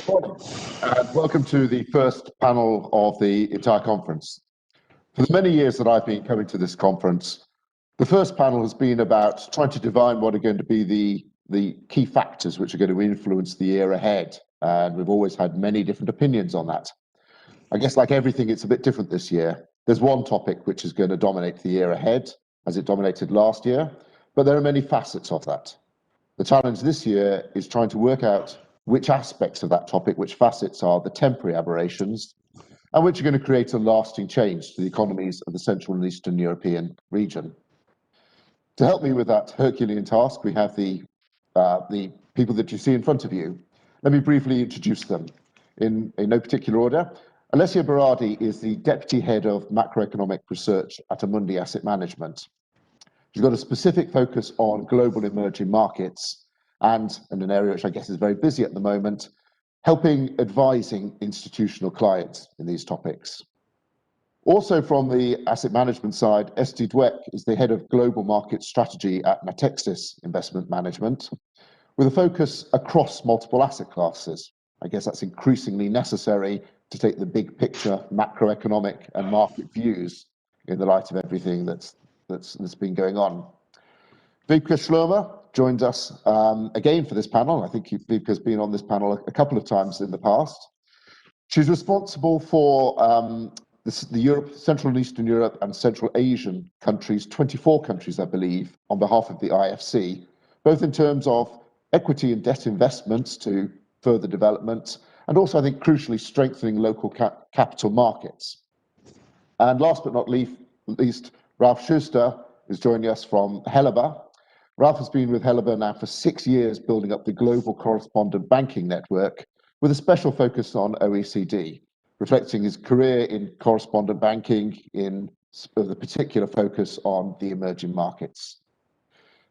Morning, and welcome to the first panel of the entire conference. For the many years that I've been coming to this conference, the first panel has been about trying to divine what are going to be the key factors which are going to influence the year ahead. And we've always had many different opinions on that. I guess like everything, it's a bit different this year. There's one topic which is going to dominate the year ahead, as it dominated last year, but there are many facets of that. The challenge this year is trying to work out which aspects of that topic, which facets are the temporary aberrations, and which are going to create a lasting change to the economies of the Central and Eastern European region. To help me with that Herculean task, we have the people that you see in front of you. Let me briefly introduce them in no particular order. Alessia Berardi is the Deputy Head of Macroeconomic Research at Amundi Asset Management. She's got a specific focus on global emerging markets and in an area which I guess is very busy at the moment, helping advising institutional clients in these topics. Also from the asset management side, Esty Dwek is the Head of Global Market Strategy at Natixis Investment Management, with a focus across multiple asset classes. I guess that's increasingly necessary to take the big picture macroeconomic and market views in the light of everything that's been going on. Wiebke Schloemer joins us again for this panel. I think Wiebke's been on this panel a couple of times in the past. She's responsible for the Central and Eastern Europe and Central Asian countries, 24 countries, I believe, on behalf of the IFC, both in terms of equity and debt investments to further development, and also, I think, crucially strengthening local capital markets. And last but not least, Ralf Schuster is joining us from Helaba. Ralf has been with Helaba now for 6 years, building up the global correspondent banking network with a special focus on OECD, reflecting his career in correspondent banking with a particular focus on the emerging markets.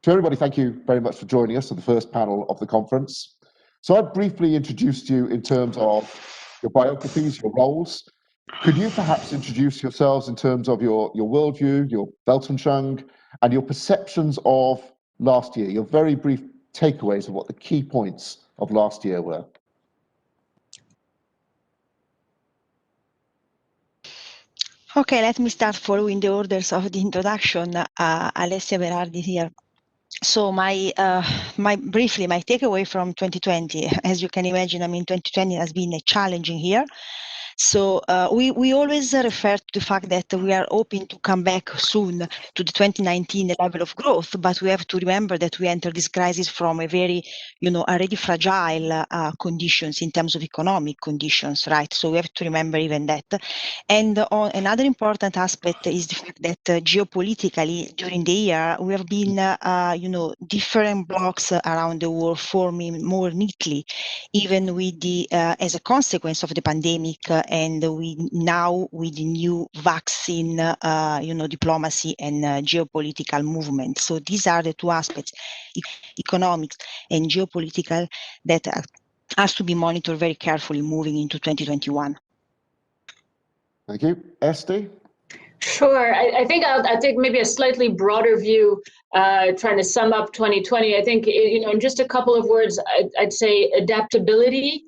To everybody, thank you very much for joining us for the first panel of the conference. So I briefly introduced you in terms of your biographies, your roles. Could you perhaps introduce yourselves in terms of your worldview, your Weltanschauung, and your perceptions of last year, your very brief takeaways of what the key points of last year were? Okay, let me start following the orders of the introduction. Alessia Berardi here. So my takeaway from 2020, as you can imagine, 2020 has been a challenging year. So we always refer to the fact that we are hoping to come back soon to the 2019 level of growth, but we have to remember that we entered this crisis from a very, already fragile conditions in terms of economic conditions, right? So we have to remember even that. And another important aspect is the fact that geopolitically during the year we have been, different blocks around the world forming more neatly, even with the as a consequence of the pandemic. And now with the new vaccine, diplomacy and geopolitical movement. So these are the two aspects, economics and geopolitical, that has to be monitored very carefully moving into 2021. Thank you. Esty? Sure. I think I'll take maybe a slightly broader view, trying to sum up 2020. I think, in just a couple of words, I'd say adaptability.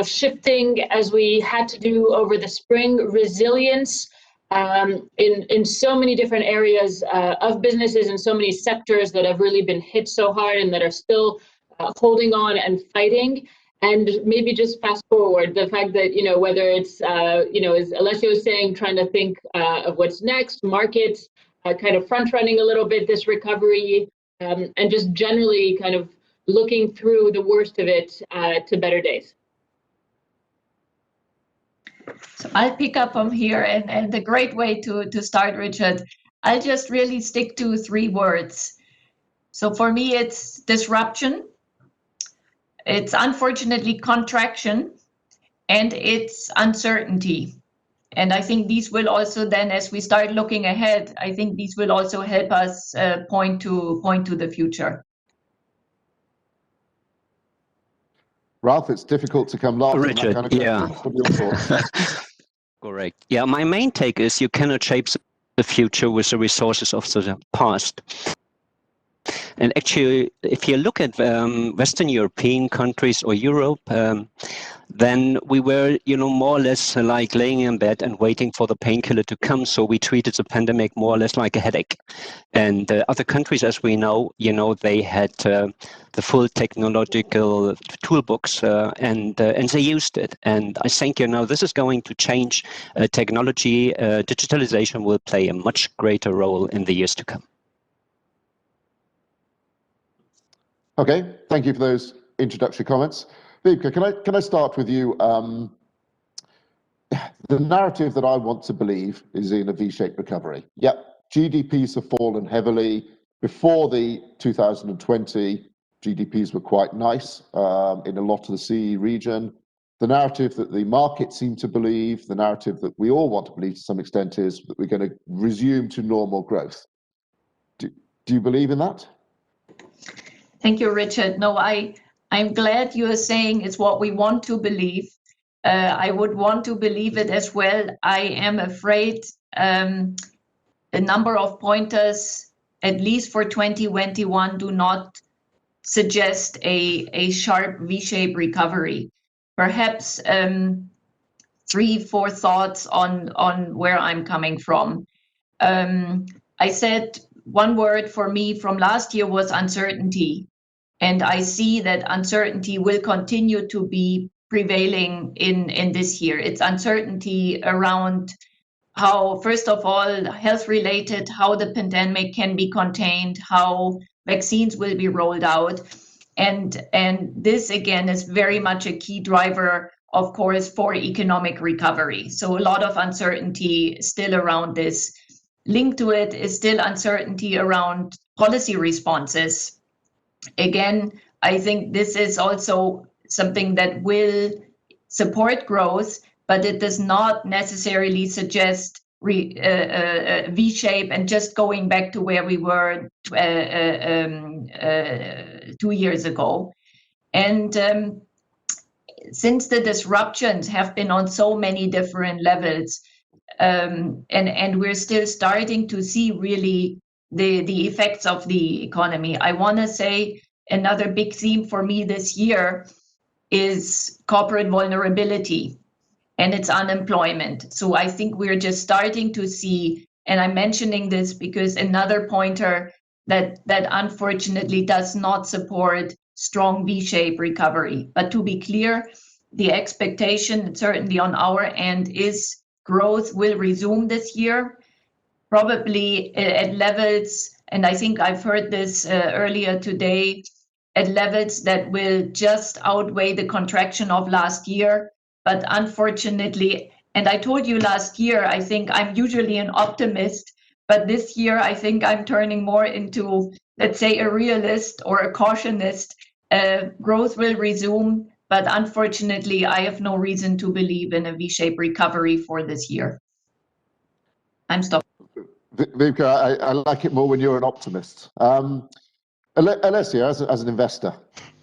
Shifting as we had to do over the spring, resilience in so many different areas of businesses and so many sectors that have really been hit so hard and that are still holding on and fighting. And maybe just fast forward, the fact that, whether it's, as Alessia was saying, trying to think of what's next, markets, kind of front running a little bit this recovery, and just generally kind of looking through the worst of it to better days. So I'll pick up from here, and a great way to start, Richard. I'll just really stick to 3 words. So for me, it's disruption, it's unfortunately contraction, and it's uncertainty. And I think these will also then, as we start looking ahead, I think these will also help us point to the future. Ralf, it's difficult to come last. Richard, kind of yeah. Correct. Yeah, my main take is you cannot shape the future with the resources of the past. And actually, if you look at Western European countries or Europe, then we were, more or less like laying in bed and waiting for the painkiller to come. So we treated the pandemic more or less like a headache. And other countries, as we know, they had the full technological toolbox and they used it. And I think, this is going to change. Technology, digitalization will play a much greater role in the years to come. Okay, thank you for those introductory comments. Wiebke, can I start with you? The narrative that I want to believe is in a V-shaped recovery. Yep, GDPs have fallen heavily. Before the 2020, GDPs were quite nice in a lot of the CEE region. The narrative that the market seemed to believe, the narrative that we all want to believe to some extent, is that we're going to resume to normal growth. Do you believe in that? Thank you, Richard. No, I'm glad you are saying it's what we want to believe. I would want to believe it as well. I am afraid the number of pointers, at least for 2021, do not suggest a sharp V-shaped recovery. Perhaps 3-4 thoughts on where I'm coming from. I said one word for me from last year was uncertainty. And I see that uncertainty will continue to be prevailing in this year. It's uncertainty around how, first of all, health-related, how the pandemic can be contained, how vaccines will be rolled out. And this, again, is very much a key driver, of course, for economic recovery. So a lot of uncertainty still around this. Linked to it is still uncertainty around policy responses. Again, I think this is also something that will support growth, but it does not necessarily suggest V-shape and just going back to where we were 2 years ago. And since the disruptions have been on so many different levels, and we're still starting to see really the effects of the economy. I want to say another big theme for me this year is corporate vulnerability, and it's unemployment. So I think we're just starting to see, and I'm mentioning this because another pointer that unfortunately does not support strong V-shaped recovery. But to be clear, the expectation, certainly on our end, is growth will resume this year, probably at levels, and I think I've heard this earlier today, at levels that will just outweigh the contraction of last year. But unfortunately, and I told you last year, I think I'm usually an optimist, but this year I think I'm turning more into, let's say, a realist or a cautionist. Growth will resume, but unfortunately, I have no reason to believe in a V-shaped recovery for this year. I'm stopping. Wiebke, I like it more when you're an optimist. Alessia, as an investor,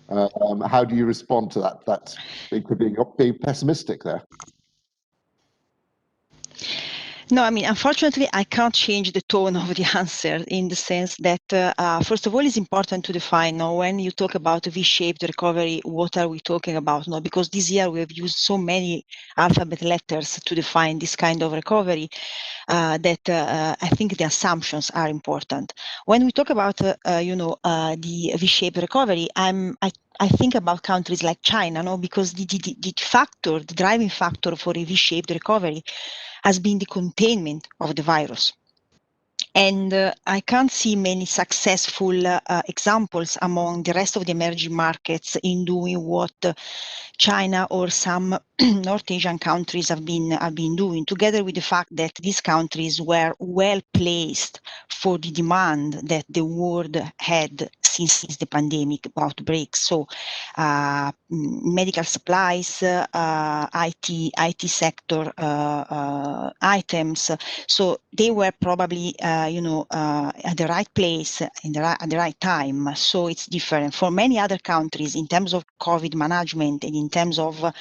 how do you respond to that being pessimistic there? No, I mean, unfortunately, I can't change the tone of the answer in the sense that, first of all, it's important to define when you talk about V-shaped recovery, what are we talking about? Because this year we have used so many alphabet letters to define this kind of recovery that I think the assumptions are important. When we talk about, the V-shaped recovery, I think about countries like China, because the driving factor for a V-shaped recovery has been the containment of the virus. And I can't see many successful examples among the rest of the emerging markets in doing what China or some North Asian countries have been doing, together with the fact that these countries were well placed for the demand that the world had since the pandemic outbreak. So medical supplies, IT sector items. So they were probably at the right place at the right time. So it's different for many other countries in terms of COVID management and in terms of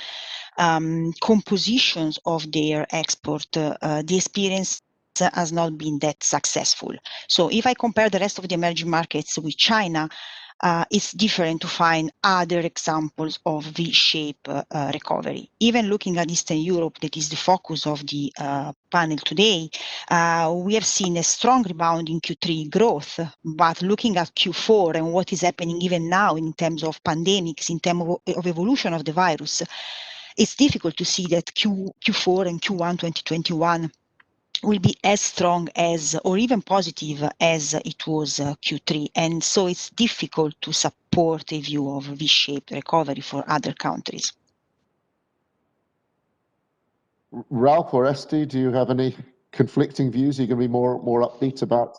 compositions of their export. The experience has not been that successful. So if I compare the rest of the emerging markets with China, it's different to find other examples of V-shape recovery. Even looking at Eastern Europe, that is the focus of the panel today, we have seen a strong rebound in Q3 growth, but looking at Q4 and what is happening even now in terms of pandemics, in terms of evolution of the virus, it's difficult to see that Q4 and Q1 2021 will be as strong as or even positive as it was Q3. And so it's difficult to support a view of V-shaped recovery for other countries. Ralf or Esty, do you have any conflicting views? Are you going to be more upbeat about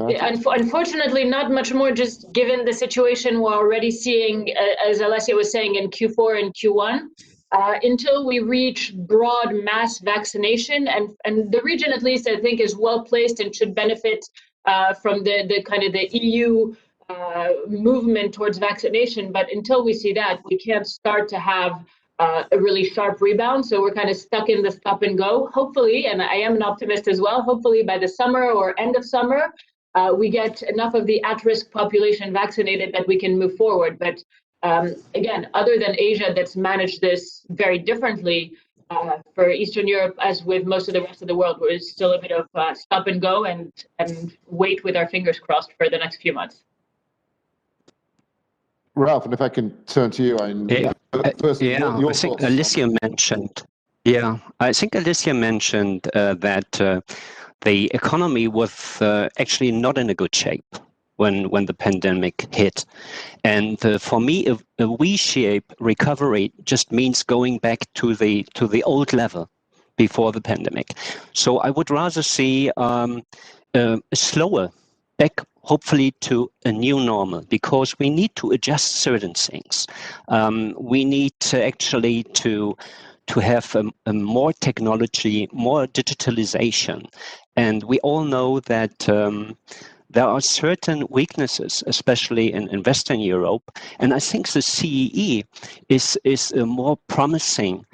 yeah, unfortunately, not much more, just given the situation we're already seeing, as Alessia was saying, in Q4 and Q1. Until we reach broad mass vaccination, and the region, at least, I think, is well placed and should benefit from the kind of the EU movement towards vaccination. But until we see that, we can't start to have a really sharp rebound. So we're kind of stuck in the stop and go. Hopefully, and I am an optimist as well, hopefully by the summer or end of summer, we get enough of the at-risk population vaccinated that we can move forward. But again, other than Asia, that's managed this very differently, for Eastern Europe, as with most of the rest of the world, we're still a bit of stop and go and wait with our fingers crossed for the next few months. Ralf, and if I can turn to you, first, your I think thoughts Alessia mentioned. Yeah, I think Alessia mentioned that the economy was actually not in a good shape when the pandemic hit. And for me, a V-shape recovery just means going back to the old level before the pandemic. So I would rather see a slower back, hopefully, to a new normal, because we need to adjust certain things. We need to actually to have a more technology, more digitalization. And we all know that there are certain weaknesses, especially in Western Europe. And I think the CEE is a more promising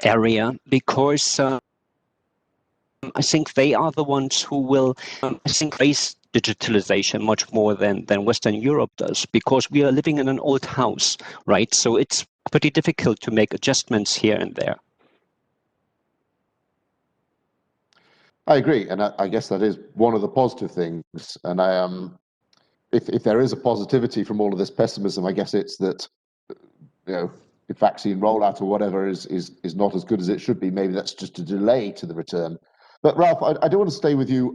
area, because I think they are the ones who will, raise digitalization much more than Western Europe does, because we are living in an old house, right? So it's pretty difficult to make adjustments here and there. I agree, and I guess that is one of the positive things. And if there is a positivity from all of this pessimism, I guess it's that, if vaccine rollout or whatever is not as good as it should be, maybe that's just a delay to the return. But Ralf, I do want to stay with you.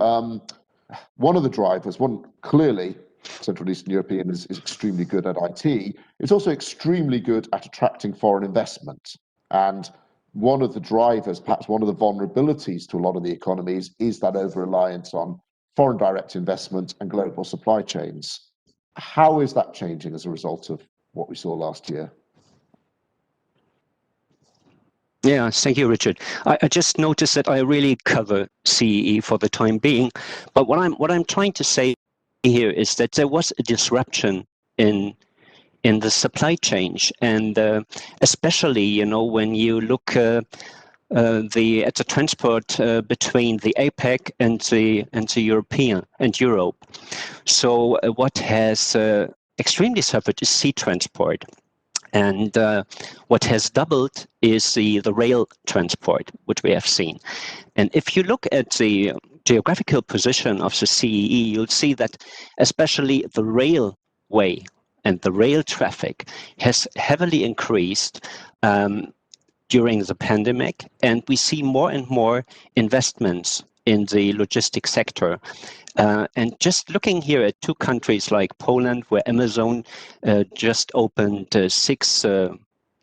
One of the drivers, clearly, Central Eastern European is extremely good at IT. It's also extremely good at attracting foreign investment. And one of the drivers, perhaps one of the vulnerabilities to a lot of the economies, is that over-reliance on foreign direct investment and global supply chains. How is that changing as a result of what we saw last year? Yeah, thank you, Richard. I just noticed that I really cover CEE for the time being, but what I'm trying to say here is that there was a disruption in the supply chain, and especially, when you look at the transport between the APEC and the European and Europe. So what has extremely suffered is sea transport. And what has doubled is the rail transport, which we have seen. And if you look at the geographical position of the CEE, you'll see that especially the railway and the rail traffic has heavily increased during the pandemic. And we see more and more investments in the logistics sector. And just looking here at two countries like Poland, where Amazon just opened 6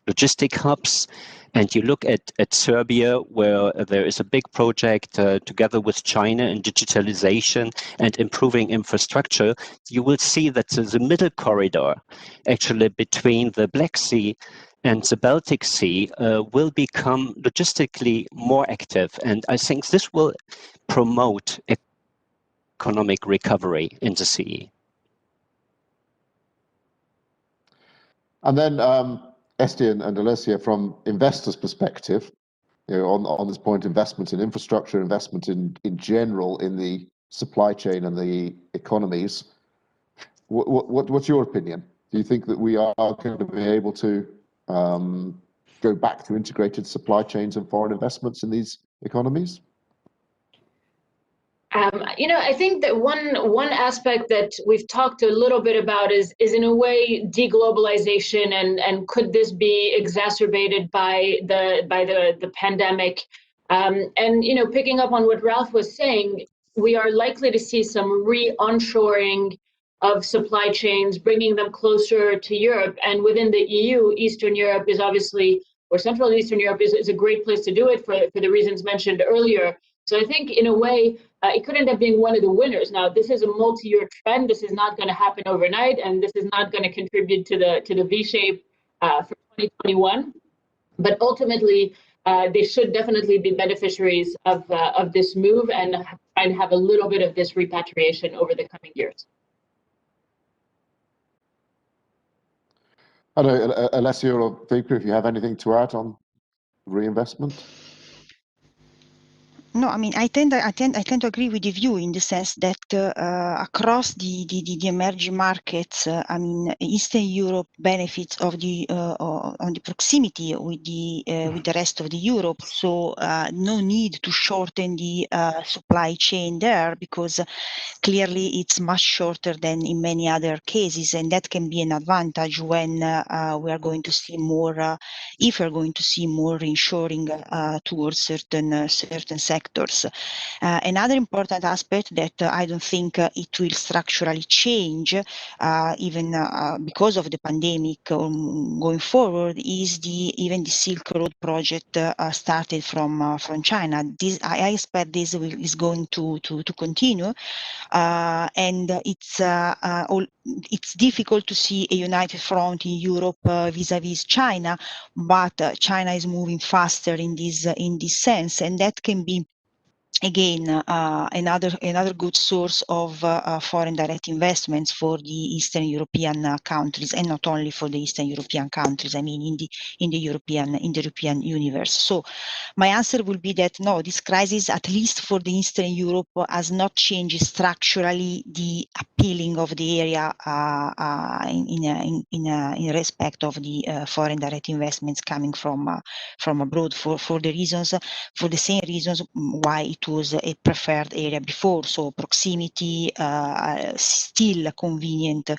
logistic hubs, and you look at Serbia, where there is a big project together with China in digitalization and improving infrastructure, you will see that the middle corridor, actually between the Black Sea and the Baltic Sea, will become logistically more active. And I think this will promote economic recovery in the CEE. And then, Esty and Alessia, from investors' perspective, on this point, investment in infrastructure, investment in general in the supply chain and the economies. What's your opinion? Do you think that we are going to be able to go back to integrated supply chains and foreign investments in these economies? I think that one aspect that we've talked a little bit about is in a way deglobalization, and could this be exacerbated by the pandemic? And picking up on what Ralf was saying, we are likely to see some re-onshoring of supply chains, bringing them closer to Europe. And within the EU, Eastern Europe is obviously, or Central and Eastern Europe is a great place to do it for the reasons mentioned earlier. So I think in a way, it could end up being one of the winners. Now, this is a multi-year trend. This is not going to happen overnight, and this is not going to contribute to the V-shape for 2021. But ultimately, they should definitely be beneficiaries of this move and try and have a little bit of this repatriation over the coming years. I know, Alessia or Wiebke, if you have anything to add on reinvestment. No, I mean, I tend to agree with the view in the sense that across the emerging markets, I mean, Eastern Europe benefits of the on the proximity with the rest of the Europe. So no need to shorten the supply chain there, because clearly it's much shorter than in many other cases, and that can be an advantage when we are going to see more, if we're going to see more reshoring towards certain sectors. Another important aspect that I don't think it will structurally change, even because of the pandemic going forward, is even the Silk Road project started from China. I expect this is going to continue, and it's difficult to see a united front in Europe vis-a-vis China, but China is moving faster in this sense, and that can be again another good source of foreign direct investments for the Eastern European countries, and not only for the Eastern European countries, I mean in the European universe. So my answer will be that no, this crisis, at least for the Eastern Europe, has not changed structurally the appealing of the area in respect of the foreign direct investments coming from abroad, for the same reasons why it was a preferred area before. So proximity, still convenient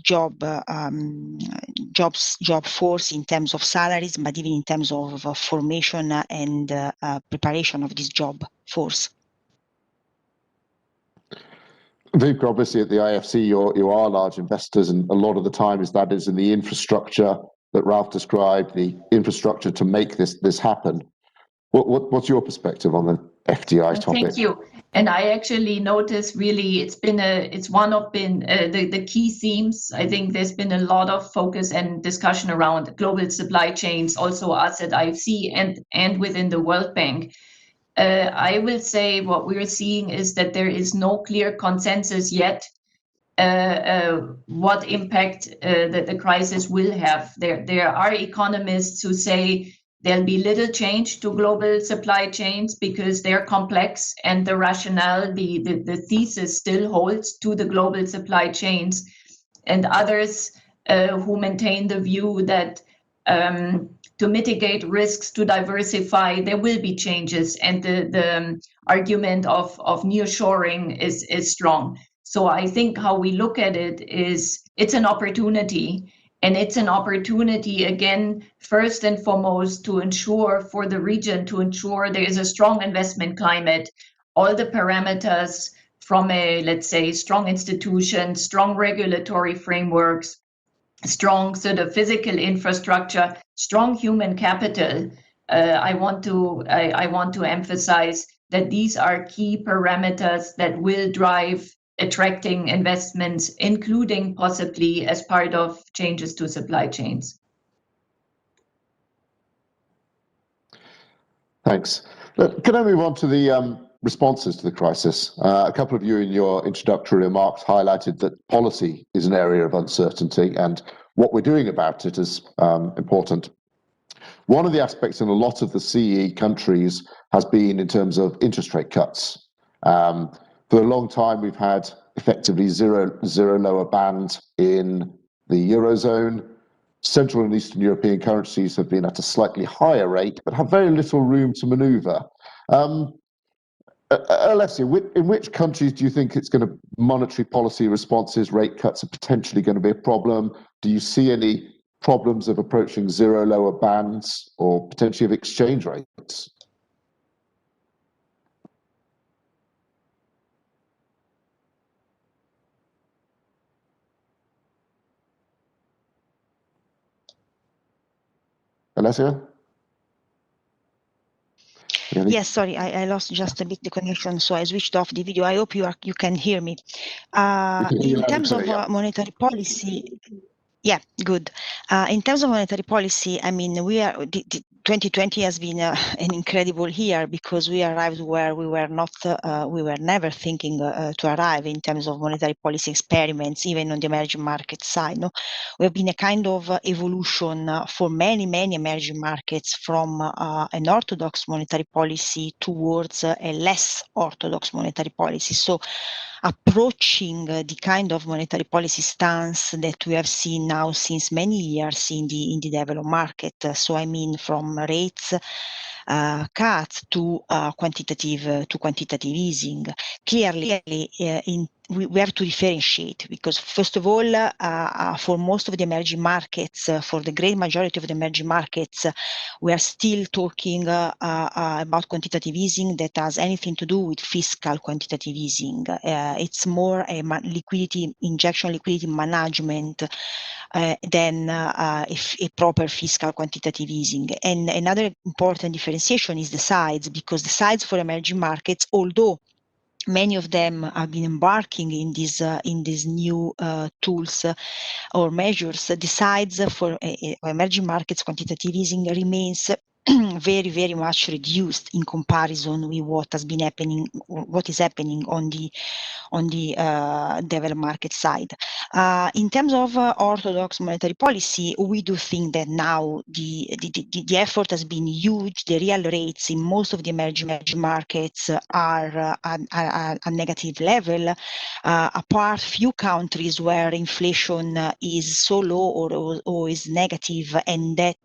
job force in terms of salaries, but even in terms of formation and preparation of this job force. Wiebke, obviously at the IFC, you are large investors, and a lot of the time that is in the infrastructure that Ralf described, the infrastructure to make this happen. What's your perspective on the FDI topic? Thank you. And I actually noticed really it's one of the key themes. I think there's been a lot of focus and discussion around global supply chains, also us at IFC and within the World Bank. I will say what we're seeing is that there is no clear consensus yet what impact the crisis will have. There are economists who say there'll be little change to global supply chains because they're complex, and the rationale, the thesis still holds to the global supply chains. And others who maintain the view that to mitigate risks, to diversify, there will be changes, and the argument of nearshoring is strong. So I think how we look at it is it's an opportunity, and it's an opportunity, again, first and foremost, to ensure for the region, to ensure there is a strong investment climate, all the parameters from a, let's say, strong institutions, strong regulatory frameworks, strong sort of physical infrastructure, strong human capital. I want to emphasize that these are key parameters that will drive attracting investments, including possibly as part of changes to supply chains. Thanks. Can I move on to the responses to the crisis? A couple of you in your introductory remarks highlighted that policy is an area of uncertainty, and what we're doing about it is important. One of the aspects in a lot of the CEE countries has been in terms of interest rate cuts. For a long time, we've had effectively zero lower band in the Eurozone. Central and Eastern European currencies have been at a slightly higher rate, but have very little room to maneuver. Alessia, in which countries do you think monetary policy responses, rate cuts are potentially going to be a problem? Do you see any problems of approaching zero lower bands or potentially of exchange rates? Alessia? Yes, sorry, I lost just a bit the connection, so I switched off the video. I hope you can hear me. In terms of monetary policy, yeah, good. In terms of monetary policy, I mean, 2020 has been an incredible year because we arrived where we were never thinking to arrive in terms of monetary policy experiments, even on the emerging market side. No, we have been a kind of evolution for many emerging markets from an orthodox monetary policy towards a less orthodox monetary policy. So, approaching the kind of monetary policy stance that we have seen now since many years in the developed market. So I mean, from rates cuts to quantitative easing. Clearly, we have to differentiate because, first of all, for most of the emerging markets, for the great majority of the emerging markets, we are still talking about quantitative easing that has anything to do with fiscal quantitative easing. It's more a liquidity management than if a proper fiscal quantitative easing. And another important differentiation is the size, because the size for emerging markets, although many of them have been embarking in these new tools or measures, the size for emerging markets quantitative easing remains very much reduced in comparison with what is happening on the developed market side. In terms of orthodox monetary policy, we do think that now the effort has been huge. The real rates in most of the emerging markets are at a negative level, apart few countries where inflation is so low or is negative, and that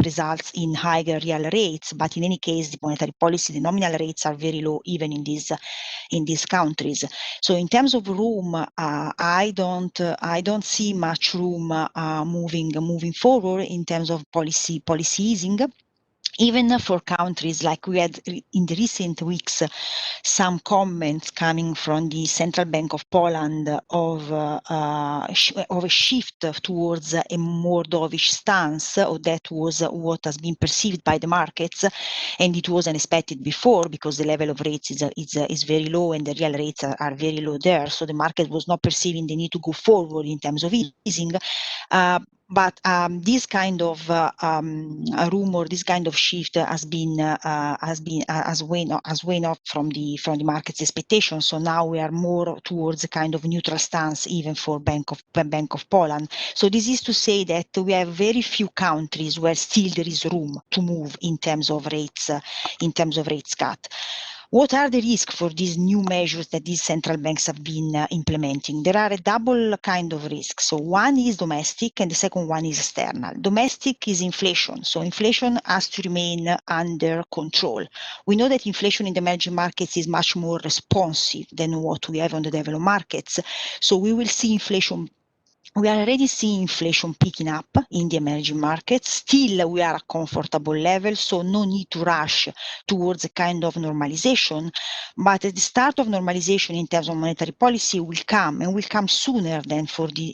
results in higher real rates. But in any case, the monetary policy, the nominal rates are very low even in these countries. So in terms of room, I don't see much room moving forward in terms of policy easing. Even for countries like we had in the recent weeks, some comments coming from the Central Bank of Poland of a shift towards a more dovish stance, or that was what has been perceived by the markets, and it wasn't expected before because the level of rates is very low and the real rates are very low there. So the market was not perceiving the need to go forward in terms of easing. But this kind of rumor, this kind of shift has waned off from the market's expectations. So now we are more towards a kind of neutral stance, even for Bank of Poland. So this is to say that we have very few countries where still there is room to move in terms of rates cut. What are the risks for these new measures that these central banks have been implementing? There are a double kind of risks. So one is domestic and the second one is external. Domestic is inflation. So inflation has to remain under control. We know that inflation in the emerging markets is much more responsive than what we have on the developed markets. So we will see inflation. We are already seeing inflation picking up in the emerging markets. Still, we are at comfortable levels, so no need to rush towards a kind of normalization. But at the start of normalization in terms of monetary policy will come, and will come sooner than for the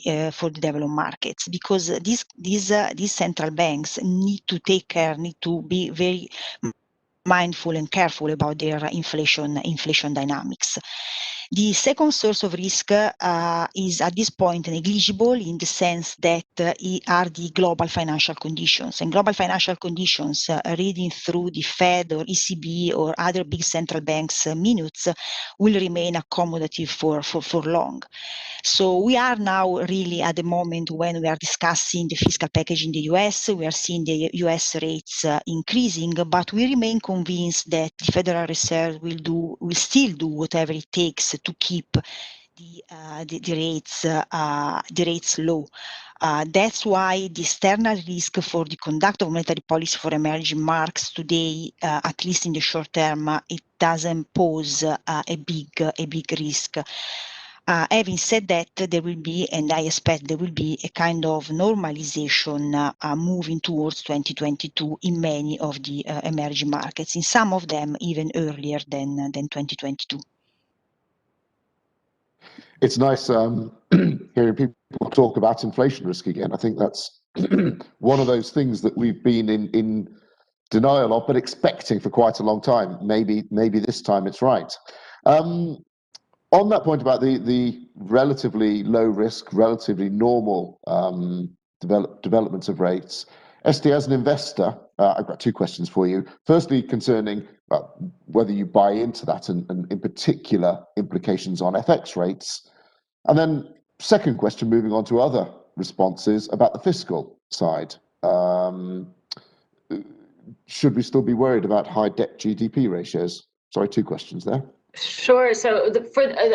developed markets, because these central banks need to take care, need to be very mindful and careful about their inflation dynamics. The second source of risk is at this point negligible in the sense that are the global financial conditions. And global financial conditions, reading through the Fed or ECB or other big central banks' minutes, will remain accommodative for long. So we are now really at the moment when we are discussing the fiscal package in the US. We are seeing the US rates increasing, but we remain convinced that the Federal Reserve will still do whatever it takes to keep the rates low. That's why the external risk for the conduct of monetary policy for emerging markets today, at least in the short term, it doesn't pose a big risk. Having said that, there will be, and I expect there will be, a kind of normalization moving towards 2022 in many of the emerging markets, in some of them even earlier than 2022. It's nice hearing people talk about inflation risk again. I think that's one of those things that we've been in denial of, but expecting for quite a long time. Maybe this time it's right. On that point about the relatively low risk, relatively normal development of rates, Esty, as an investor, I've got two questions for you. Firstly, concerning whether you buy into that and in particular implications on FX rates. And then second question, moving on to other responses about the fiscal side. Should we still be worried about high debt GDP ratios? Sorry, two questions there. Sure. So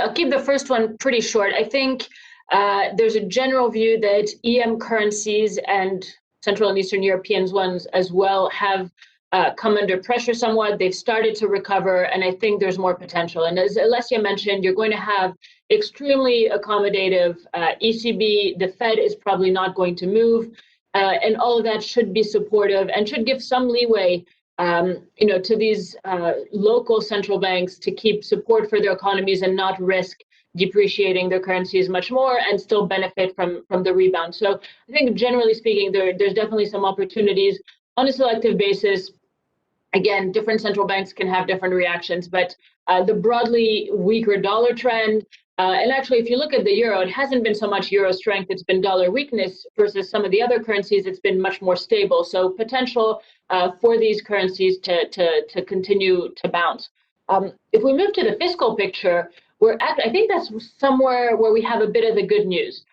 I'll keep the first one pretty short. I think there's a general view that EM currencies and Central and Eastern European ones as well have come under pressure somewhat. They've started to recover, and I think there's more potential. And as Alessia mentioned, you're going to have extremely accommodative ECB. The Fed is probably not going to move, and all of that should be supportive and should give some leeway to these local central banks to keep support for their economies and not risk depreciating their currencies much more and still benefit from the rebound. So I think generally speaking, there's definitely some opportunities on a selective basis. Again, different central banks can have different reactions, but the broadly weaker dollar trend, and actually, if you look at the euro, it hasn't been so much euro strength, it's been dollar weakness versus some of the other currencies, it's been much more stable. So potential for these currencies to continue to bounce. If we move to the fiscal picture, I think that's somewhere where we have a bit of the good news.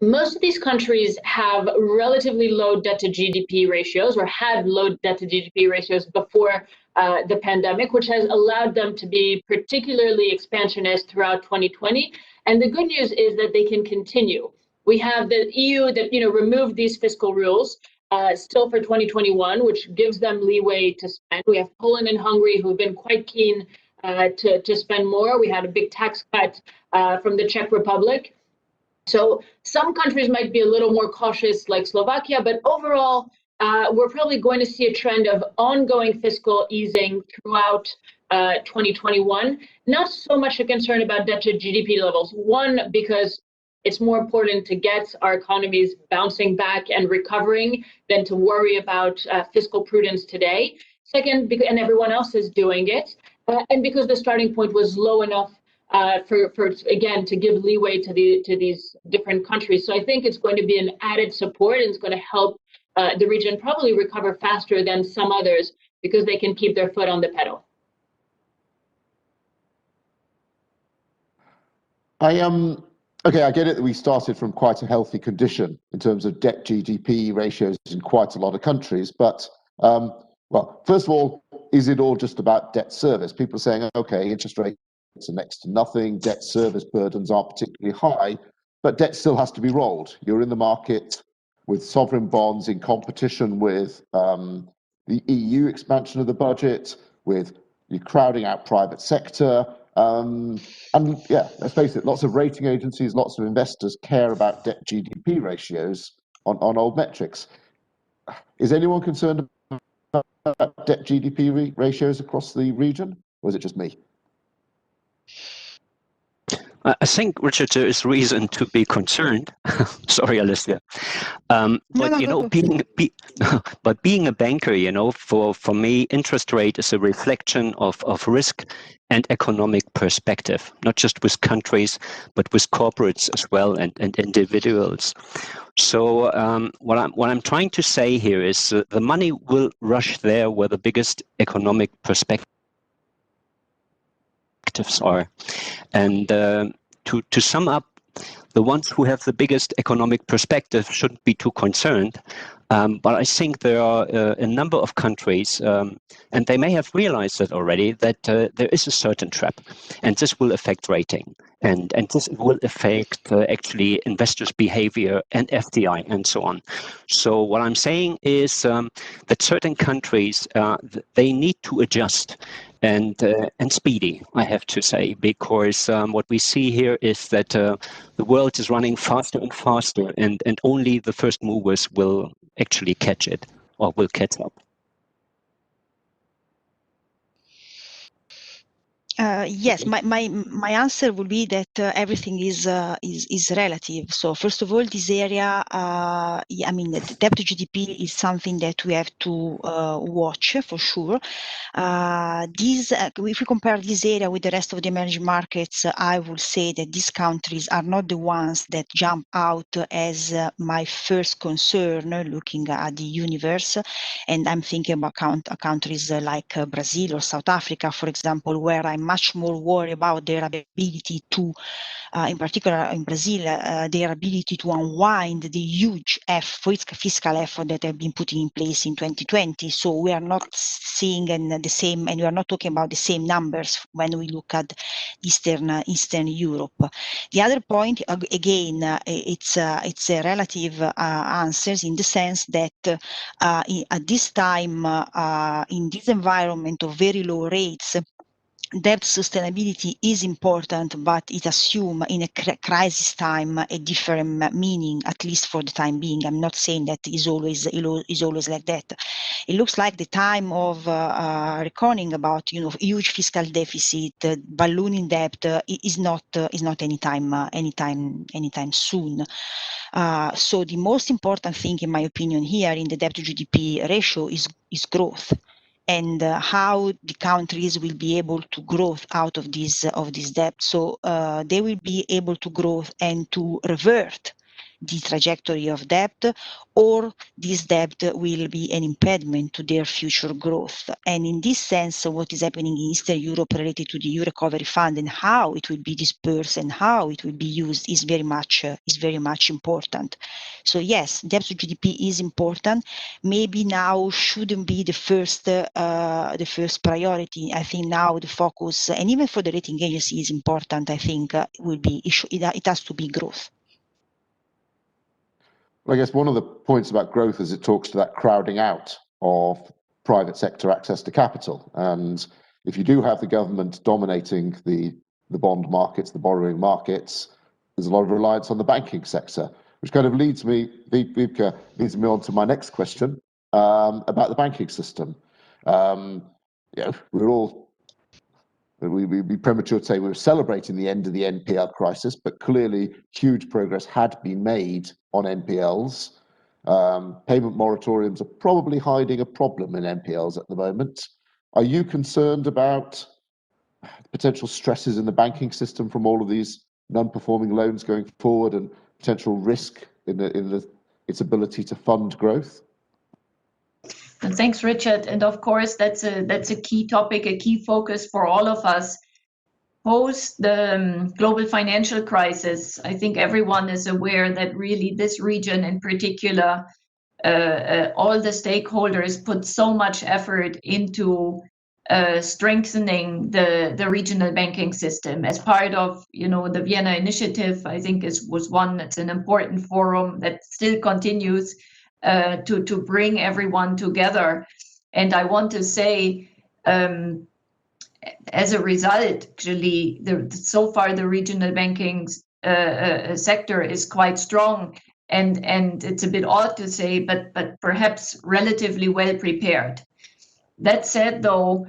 Most of these countries have relatively low debt to GDP ratios, or had low debt to GDP ratios before the pandemic, which has allowed them to be particularly expansionist throughout 2020. And the good news is that they can continue. We have the EU that removed these fiscal rules still for 2021, which gives them leeway to spend. We have Poland and Hungary who've been quite keen to spend more. We had a big tax cut from the Czech Republic. So some countries might be a little more cautious, like Slovakia, but overall, we're probably going to see a trend of ongoing fiscal easing throughout 2021. Not so much a concern about debt to GDP levels. One, because it's more important to get our economies bouncing back and recovering than to worry about fiscal prudence today. Second, and everyone else is doing it, and because the starting point was low enough for again to give leeway to these different countries. So I think it's going to be an added support, and it's going to help the region probably recover faster than some others because they can keep their foot on the pedal. Okay, I get it that we started from quite a healthy condition in terms of debt GDP ratios in quite a lot of countries, but well, first of all, is it all just about debt service? People are saying, okay, interest rates are next to nothing, debt service burdens aren't particularly high, but debt still has to be rolled. You're in the market with sovereign bonds in competition with the EU expansion of the budget, with you crowding out private sector. And yeah, let's face it, lots of rating agencies, lots of investors care about debt GDP ratios on old metrics. Is anyone concerned about debt GDP ratios across the region, or is it just me? I think, Richard, there is reason to be concerned. Sorry, Alessia. But being a banker, for me, interest rate is a reflection of risk and economic perspective, not just with countries, but with corporates as well and individuals. So what I'm trying to say here is the money will rush there where the biggest economic perspectives are. And to sum up, the ones who have the biggest economic perspective shouldn't be too concerned. But I think there are a number of countries, and they may have realized that already, that there is a certain trap, and this will affect rating, and this will affect actually investors' behavior and FDI and so on. So what I'm saying is that certain countries, they need to adjust. And speedy, I have to say, because what we see here is that the world is running faster and faster, and only the first movers will actually catch it or will catch up. Yes, my answer would be that everything is relative. So first of all, this area, the debt to GDP is something that we have to watch for sure. If we compare this area with the rest of the emerging markets, I would say that these countries are not the ones that jump out as my first concern looking at the universe. And I'm thinking about countries like Brazil or South Africa, for example, where I'm much more worried about their ability to, in particular in Brazil, their ability to unwind the huge fiscal effort that have been put in place in 2020. So we are not seeing the same, and we are not talking about the same numbers when we look at Eastern Europe. The other point, again, it's a relative answers in the sense that at this time, in this environment of very low rates, debt sustainability is important, but it assumes in a crisis time a different meaning, at least for the time being. I'm not saying that is always like that. It looks like the time of reckoning about huge fiscal deficit, ballooning debt is not anytime soon. So the most important thing, in my opinion, here in the debt to GDP ratio is growth. And how the countries will be able to grow out of this debt. So they will be able to grow and to revert the trajectory of debt, or this debt will be an impediment to their future growth. And in this sense, what is happening in Eastern Europe related to the EU Recovery Fund and how it will be dispersed and how it will be used is very much important. So yes, debt to GDP is important. Maybe now shouldn't be the first priority. I think now the focus, and even for the rating agency, is important. I think will be it has to be growth. Well, I guess one of the points about growth is it talks to that crowding out of private sector access to capital. And if you do have the government dominating the bond markets, the borrowing markets, there's a lot of reliance on the banking sector, which kind of leads me, Wiebke, leads me on to my next question about the banking system. We'd be premature to say we were celebrating the end of the NPL crisis, but clearly huge progress had been made on NPLs. Payment moratoriums are probably hiding a problem in NPLs at the moment. Are you concerned about potential stresses in the banking system from all of these non-performing loans going forward and potential risk in its ability to fund growth? And thanks, Richard. And of course, that's a key topic, a key focus for all of us. Post the global financial crisis, I think everyone is aware that really this region in particular, all the stakeholders put so much effort into strengthening the regional banking system as part of the Vienna Initiative. I think was one that's an important forum that still continues to bring everyone together. And I want to say, as a result, actually, so far the regional banking sector is quite strong, and it's a bit odd to say, but perhaps relatively well prepared. That said, though,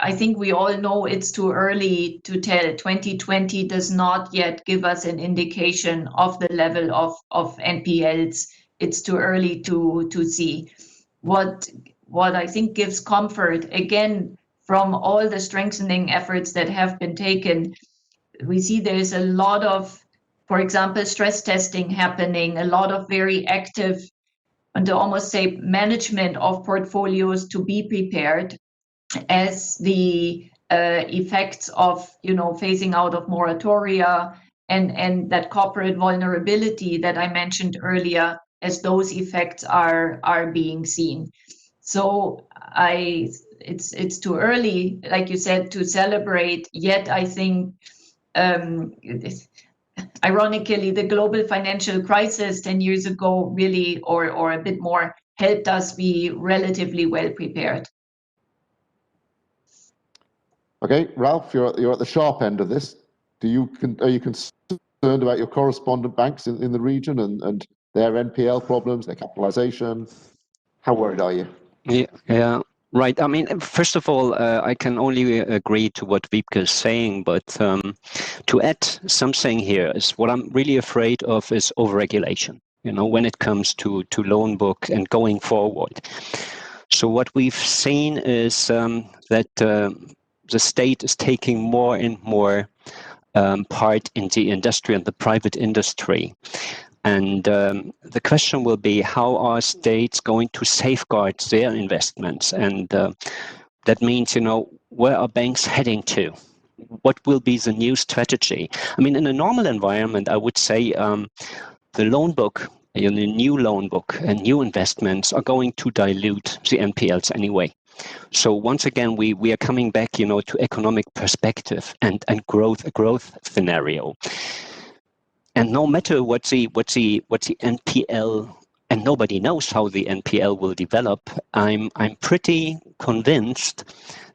I think we all know it's too early to tell. 2020 does not yet give us an indication of the level of NPLs. It's too early to see. What I think gives comfort, again, from all the strengthening efforts that have been taken, we see there's a lot of, for example, stress testing happening, a lot of very active, and to almost say management of portfolios to be prepared as the effects of phasing out of moratoria and that corporate vulnerability that I mentioned earlier, as those effects are being seen. So it's too early, like you said, to celebrate. Yet I think, ironically, the global financial crisis 10 years ago really, or a bit more, helped us be relatively well prepared. Okay, Ralf, you're at the sharp end of this. Are you concerned about your correspondent banks in the region and their NPL problems, their capitalization? How worried are you? Yeah, right. I mean, first of all, I can only agree to what Wiebke is saying, but to add something here is what I'm really afraid of is overregulation, when it comes to loan book and going forward. So what we've seen is that the state is taking more and more part in the industry and the private industry. And the question will be, how are states going to safeguard their investments? And that means, where are banks heading to? What will be the new strategy? I mean, in a normal environment, I would say the loan book, the new loan book and new investments are going to dilute the NPLs anyway. So once again, we are coming back, to economic perspective and growth scenario. And no matter what the NPL, and nobody knows how the NPL will develop, I'm pretty convinced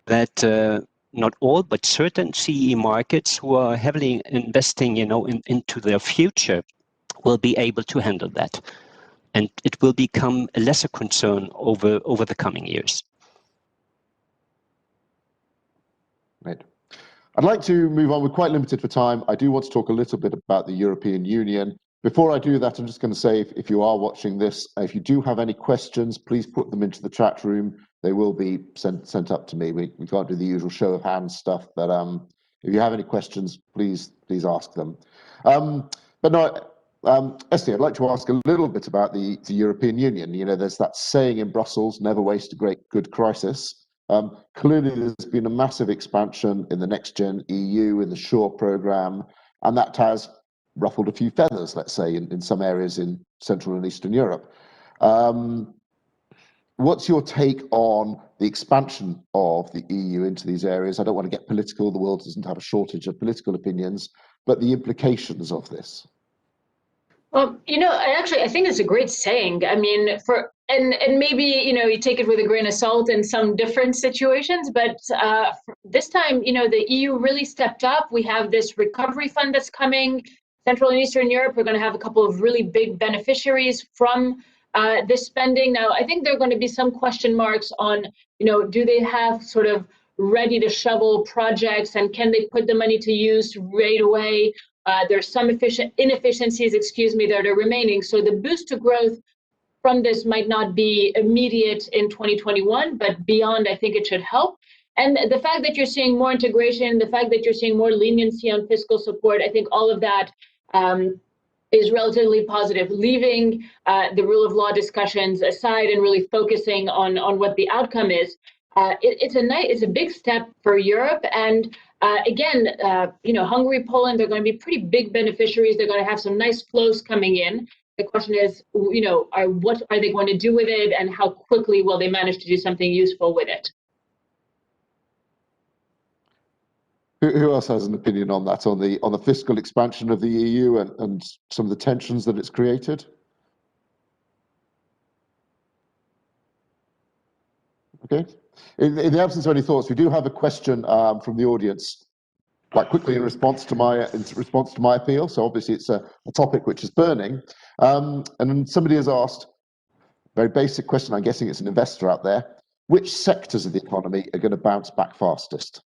that not all, but certain CEE markets who are heavily investing, into their future will be able to handle that. And it will become a lesser concern over the coming years. Right. I'd like to move on. We're quite limited for time. I do want to talk a little bit about the European Union. Before I do that, I'm just going to say, if you are watching this, if you do have any questions, please put them into the chat room. They will be sent up to me. We can't do the usual show of hands stuff, but if you have any questions, please ask them. But no, Esty, I'd like to ask a little bit about the European Union. There's that saying in Brussels, never waste a good crisis. Clearly, there's been a massive expansion in the Next Gen EU, in the SURE program, and that has ruffled a few feathers, let's say, in some areas in Central and Eastern Europe. What's your take on the expansion of the EU into these areas? I don't want to get political. The world doesn't have a shortage of political opinions, but the implications of this. Well, I think it's a great saying. I mean, and maybe, you take it with a grain of salt in some different situations, but this time, the EU really stepped up. We have this recovery fund that's coming. Central and Eastern Europe, we're going to have a couple of really big beneficiaries from this spending. Now, I think there are going to be some question marks on, do they have sort of ready to shovel projects, and can they put the money to use right away? There's some inefficiencies, that are remaining. So the boost to growth from this might not be immediate in 2021, but beyond, I think it should help. And the fact that you're seeing more integration, the fact that you're seeing more leniency on fiscal support, I think all of that is relatively positive. Leaving the rule of law discussions aside and really focusing on what the outcome is, it's a big step for Europe. And again, Hungary, Poland, they're going to be pretty big beneficiaries. They're going to have some nice flows coming in. The question is, what are they going to do with it, and how quickly will they manage to do something useful with it? Who else has an opinion on that, on the fiscal expansion of the EU and some of the tensions that it's created? Okay. In the absence of any thoughts, we do have a question from the audience quite quickly in response to my appeal. So obviously it's a topic which is burning. And somebody has asked a very basic question. I'm guessing it's an investor out there. which sectors of the economy are going to bounce back fastest?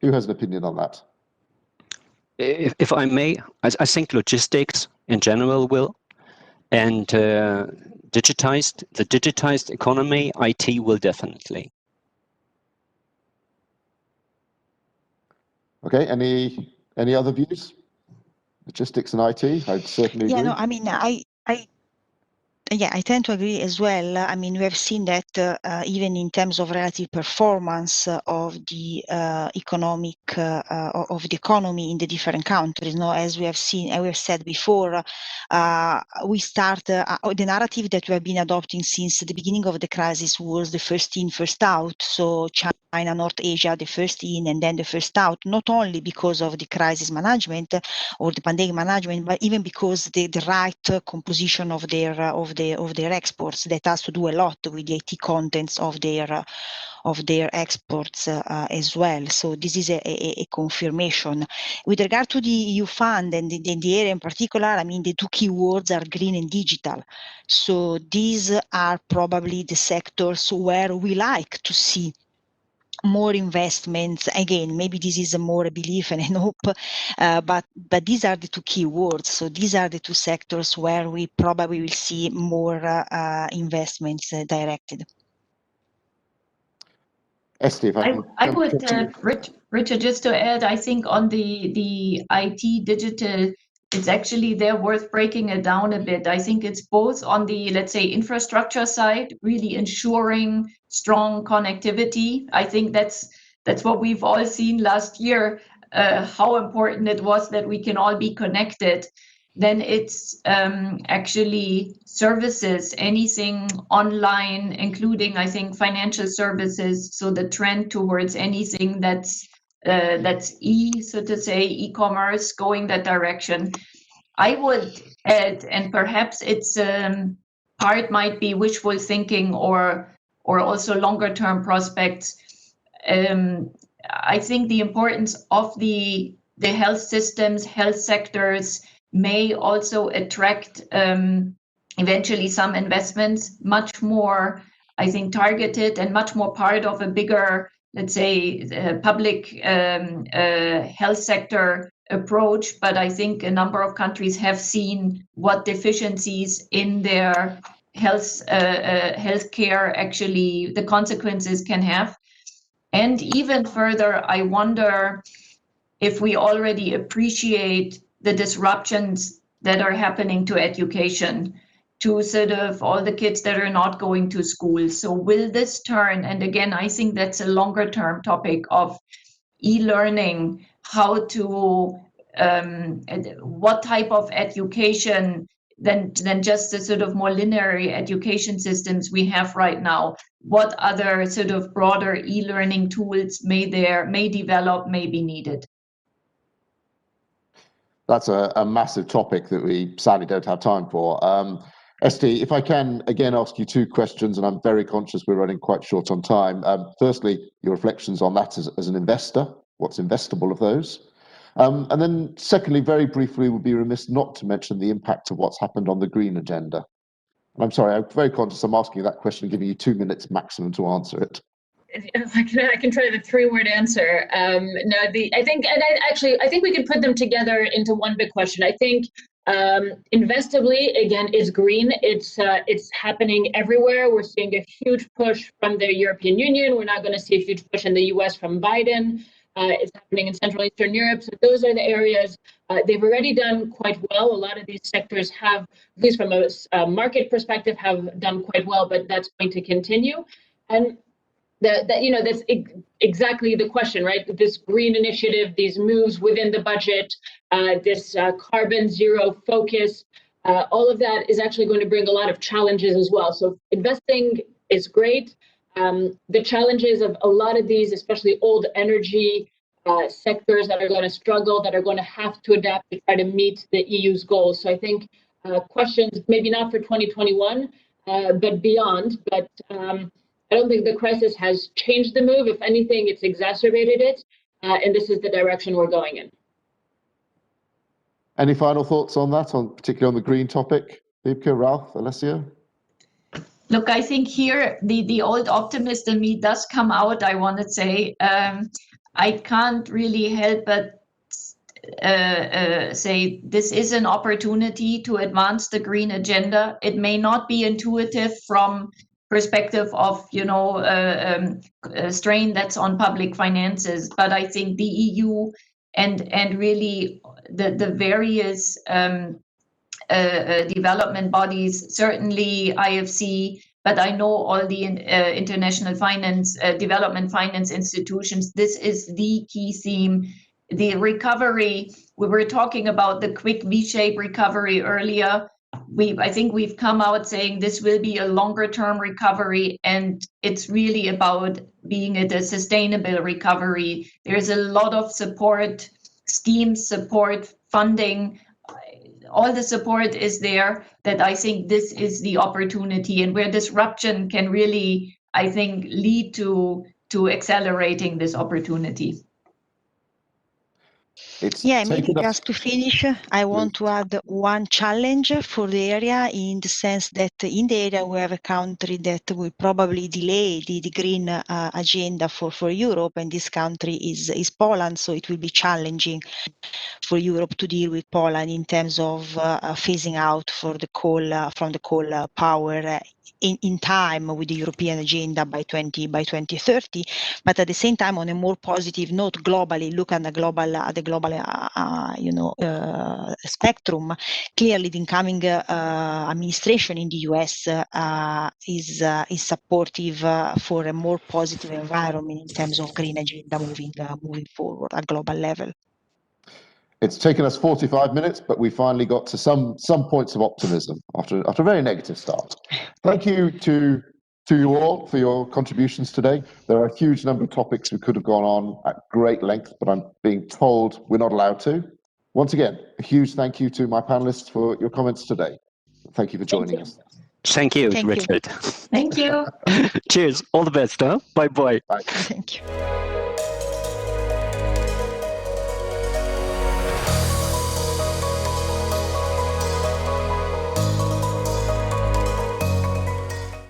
Who has an opinion on that? If I may, I think logistics in general will, and the digitized economy, IT will definitely. Okay, any other views? Logistics and IT, I'd certainly agree. Yeah, no, I mean, I tend to agree as well. I mean, we have seen that even in terms of relative performance of the economy in the different countries. No, as we have seen, we have said before, we start the narrative that we have been adopting since the beginning of the crisis was the first in, first out. So China, North Asia, the first in and then the first out. Not only because of the crisis management or the pandemic management, but even because the right composition of their exports that has to do a lot with the IT contents of their exports as well. So this is a confirmation. With regard to the EU fund and the area in particular, I mean, the two key words are green and digital. So these are probably the sectors where we like to see more investments. Again, maybe this is more a belief and an hope, but these are the two key words. So these are the two sectors where we probably will see more investments directed. Esty, if I would, Richard, just to add, I think on the IT digital, it's actually they're worth breaking it down a bit. I think it's both on the, let's say, infrastructure side, really ensuring strong connectivity. I think that's what we've all seen last year, how important it was that we can all be connected. Then it's actually services, anything online, including, I think, financial services. So the trend towards anything that's so to say, e-commerce, going that direction. I would add, and perhaps it's part might be wishful thinking or also longer term prospects. I think the importance of the health systems, health sectors may also attract eventually some investments, much more, I think, targeted and much more part of a bigger, let's say, public health sector approach. But I think a number of countries have seen what deficiencies in their healthcare actually the consequences can have. And even further, I wonder if we already appreciate the disruptions that are happening to education, to sort of all the kids that are not going to school. So will this turn, and again, I think that's a longer term topic of e-learning, how to, what type of education than just the sort of more linear education systems we have right now. What other sort of broader e-learning tools may develop, may be needed? That's a massive topic that we sadly don't have time for. Esty, if I can again ask you two questions, and I'm very conscious we're running quite short on time. Firstly, your reflections on that as an investor, what's investable of those? And then secondly, very briefly, we'd be remiss not to mention the impact of what's happened on the green agenda. And I'm sorry, I'm very conscious I'm asking you that question, giving you 2 minutes maximum to answer it. I can try the 3-word answer. No, I think we could put them together into one big question. I think investably, again, is green. It's happening everywhere. We're seeing a huge push from the European Union. We're not going to see a huge push in the US from Biden. It's happening in Central Eastern Europe. So those are the areas they've already done quite well. A lot of these sectors have, at least from a market perspective, have done quite well, but that's going to continue. And that's exactly the question, right? This green initiative, these moves within the budget, this carbon zero focus, all of that is actually going to bring a lot of challenges as well. So investing is great. The challenges of a lot of these, especially old energy sectors that are going to struggle, that are going to have to adapt to try to meet the EU's goals. So I think questions, maybe not for 2021, but beyond. But I don't think the crisis has changed the move. If anything, it's exacerbated it. And this is the direction we're going in. Any final thoughts on that, particularly on the green topic? Wiebke, Ralf, Alessia? Look, I think here the old optimist in me does come out, I want to say. I can't really help but say this is an opportunity to advance the green agenda. It may not be intuitive from perspective of, strain that's on public finances, but I think the EU and really the various development bodies, certainly IFC, but I know all the international finance, development finance institutions, this is the key theme. The recovery, we were talking about the quick V-shaped recovery earlier. I think we've come out saying this will be a longer term recovery, and it's really about being a sustainable recovery. There's a lot of support schemes, support funding, all the support is there, that I think this is the opportunity, and where disruption can really, I think, lead to accelerating this opportunity. Maybe just to finish, I want to add one challenge for the area, in the sense that in the area we have a country that will probably delay the green agenda for Europe, and this country is Poland, so it will be challenging for Europe to deal with Poland in terms of phasing out from the coal power in time with the European agenda by 2030. But at the same time, on a more positive note, globally, look at the global spectrum. Clearly, the incoming administration in the US is supportive for a more positive environment in terms of green agenda moving forward at global level. It's taken us 45 minutes, but we finally got to some points of optimism after a very negative start. Thank you to you all for your contributions today. There are a huge number of topics we could have gone on at great length, but I'm being told we're not allowed to. Once again, a huge thank you to my panelists for your comments today. Thank you for joining us. Thank you, Richard. Thank you. Cheers. All the best. Huh? Bye-bye. Bye. Thank you.